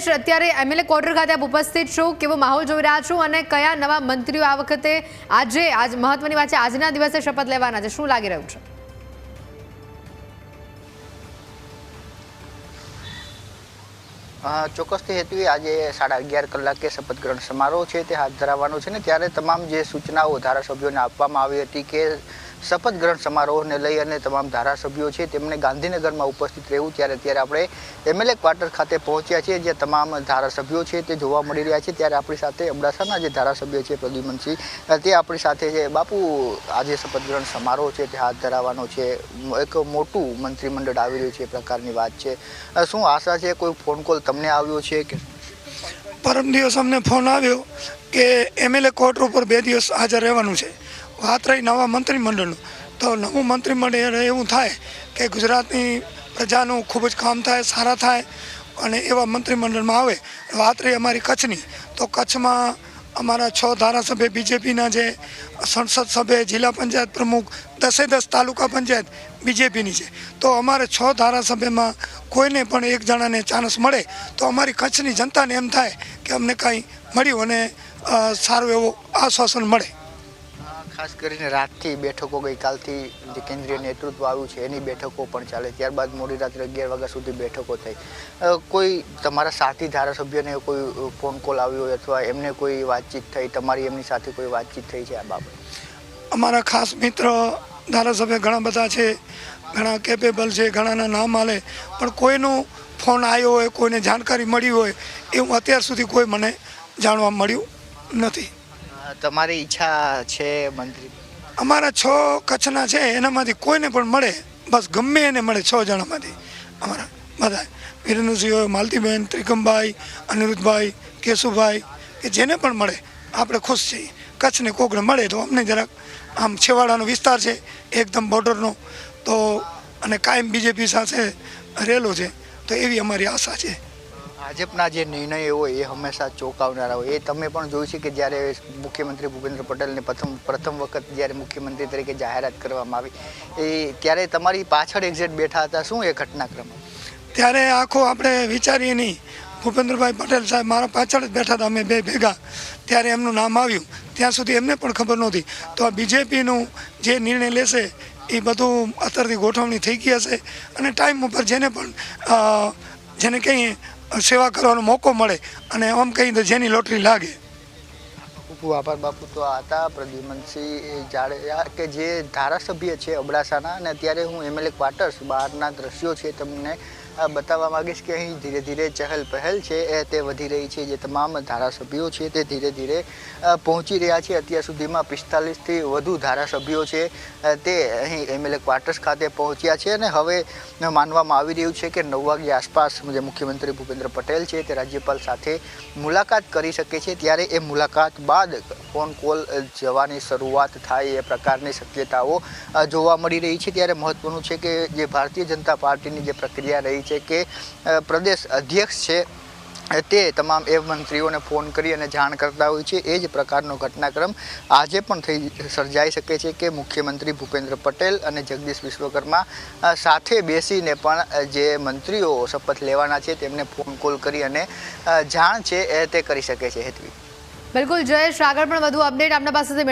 જયેશ, અત્યારે MLA quarter ખાતે આપ ઉપસ્થિત છો, કેવો માહોલ જોઈ રહ્યા છો અને કયા નવા મંત્રીઓ આ વખતે આજ મહત્વની વાત છે, આજના દિવસે શપથ લેવાના છે, શું લાગી રહ્યું છે? ચોક્કસથી હેતુએ આજે 11:30 કલાકે શપથ ગ્રહણ સમારોહ છે તે હાથ ધરાવવાનો છે ને ત્યારે તમામ જે સૂચનાઓ ધારાસભ્યોને આપવામાં આવી હતી કે શપથ ગ્રહણ સમારોહને લઈ અને તમામ ધારાસભ્યો છે તેમને ગાંધીનગરમાં ઉપસ્થિત રહેવું, ત્યારે આપણે એમએલએ ક્વાર્ટર ખાતે પહોંચ્યા છીએ જે તમામ ધારાસભ્યો છે તે જોવા મળી રહ્યા છે। ત્યારે આપણી સાથે અબડાસાના જે ધારાસભ્ય છે પ્રદ્યુમનસિંહ તે આપણી સાથે છે। બાપુ, આજે શપથ ગ્રહણ સમારોહ છે તે હાથ ધરાવવાનો છે, એક મોટું મંત્રીમંડળ આવી રહ્યું છે એ પ્રકારની વાત છે, શું આશા છે? કોઈ ફોન કોલ તમને આવ્યો છે કે? પરમ દિવસ અમને ફોન આવ્યો કે એમએલએ ક્વાર્ટર ઉપર 2 દિવસ હાજર રહેવાનું છે। વાત રહી નવા મંત્રીમંડળનું, તો નવું મંત્રીમંડળ એવું થાય કે ગુજરાતની પ્રજાનું ખૂબ જ કામ થાય, સારા થાય અને એવા મંત્રીમંડળમાં આવે। વાત રહી અમારી કચ્છની, તો કચ્છમાં અમારા 6 ધારાસભ્ય બીજેપીના છે, સંસદ સભ્ય, જિલ્લા પંચાયત પ્રમુખ, 10 તાલુકા પંચાયત બીજેપીની છે, તો અમારે 6 ધારાસભ્યમાં કોઈને પણ એક જણાને ચાન્સ મળે તો અમારી કચ્છની જનતાને એમ થાય કે અમને કાંઈ મળ્યું અને સારું એવું આશ્વાસન મળે। ખાસ કરીને રાતથી બેઠકો, ગઈકાલથી જે કેન્દ્રીય નેતૃત્વ આવ્યું છે એની બેઠકો પણ ચાલે, ત્યારબાદ મોડી રાત્રે 11 વાગ્યા સુધી બેઠકો થઈ, કોઈ તમારા સાથી ધારાસભ્યને કોઈ ફોન કોલ આવ્યો હોય અથવા એમને કોઈ વાતચીત થઈ, તમારી એમની સાથે કોઈ વાતચીત થઈ છે આ બાબતે? અમારા ખાસ મિત્ર ધારાસભ્ય ઘણા બધા છે, ઘણા કેપેબલ છે, ઘણાના નામ આલે, પણ કોઈનો ફોન આવ્યો હોય, કોઈને જાણકારી મળી હોય એવું અત્યાર સુધી કોઈ મને જાણવા મળ્યું નથી। તમારી ઈચ્છા છે મંત્રી? અમારા 6 કચ્છના છે એનામાંથી કોઈને પણ મળે, બસ ગમે એને મળે, 6 જણામાંથી અમારા બધા વિરેન્દ્રસિંહ હોય, માલતીબેન, ત્રિકમભાઈ, અનિરુદ્ધભાઈ, કેશુભાઈ, કે જેને પણ મળે આપણે ખુશ છીએ। કચ્છને કોકને મળે તો અમને જરાક આમ છેવાડાનો વિસ્તાર છે એકદમ બોર્ડરનો, તો અને કાયમ બીજેપી સાથે રહેલો છે, તો એવી અમારી આશા છે। ભાજપના જે નિર્ણયો હોય એ હંમેશા ચોંકાવનારા હોય, એ તમે પણ જોયું છે કે જ્યારે મુખ્યમંત્રી ભૂપેન્દ્ર પટેલને પ્રથમ વખત જ્યારે મુખ્યમંત્રી તરીકે જાહેરાત કરવામાં આવી ત્યારે તમારી પાછળ એક્ઝેક્ટ બેઠા હતા, શું એ ઘટનાક્રમ? ત્યારે આખો આપણે વિચારીએ નહીં, ભૂપેન્દ્રભાઈ પટેલ સાહેબ મારા પાછળ જ બેઠા હતા, અમે બે ભેગા, ત્યારે એમનું નામ આવ્યું, ત્યાં સુધી એમને પણ ખબર નહોતી। તો આ બીજેપીનું જે નિર્ણય લેશે એ બધું અત્યારથી ગોઠવણી થઈ ગઈ હશે અને ટાઈમ ઉપર જેને કહીએ સેવા કરવાનો મોકો મળે અને આમ કહીએ તો જેની લોટરી લાગે। ખૂબ ખૂબ આભાર બાપુ। તો આ હતા પ્રદ્યુમનસિંહ જાડેજા કે જે ધારાસભ્ય છે અબડાસાના, અને અત્યારે હું એમએલએ ક્વાર્ટર્સ બહારના દ્રશ્યો છે તમને બતાવવા માંગીશ કે અહીં ધીરે ધીરે ચહલ પહેલ છે તે વધી રહી છે, જે તમામ ધારાસભ્યો છે તે ધીરે ધીરે પહોંચી રહ્યા છે। અત્યાર સુધીમાં 45થી વધુ ધારાસભ્યો છે તે અહીં એમએલએ ક્વાર્ટર્સ ખાતે પહોંચ્યા છે અને હવે માનવામાં આવી રહ્યું છે કે 9 વાગ્યા આસપાસ જે મુખ્યમંત્રી ભૂપેન્દ્ર પટેલ છે તે રાજ્યપાલ સાથે મુલાકાત કરી શકે છે, ત્યારે એ મુલાકાત બાદ ફોન કોલ જવાની શરૂઆત થાય એ પ્રકારની શક્યતાઓ જોવા મળી રહી છે। ત્યારે મહત્વનું છે કે જે ભારતીય જનતા પાર્ટીની જે પ્રક્રિયા રહી છે કે પ્રદેશ અધ્યક્ષ છે તે તમામ એ મંત્રીઓને ફોન કરી અને જાણ કરતા હોય છે, એ જ પ્રકારનો ઘટનાક્રમ આજે પણ સર્જાઈ શકે છે કે મુખ્યમંત્રી ભૂપેન્દ્ર પટેલ અને જગદીશ વિશ્વકર્મા સાથે બેસીને પણ જે મંત્રીઓ શપથ લેવાના છે તેમને ફોન કોલ કરી અને જાણ છે તે કરી શકે છે। હેતવી, બિલકુલ જયેશ, આગળ પણ વધુ અપડેટ આપના પાસેથી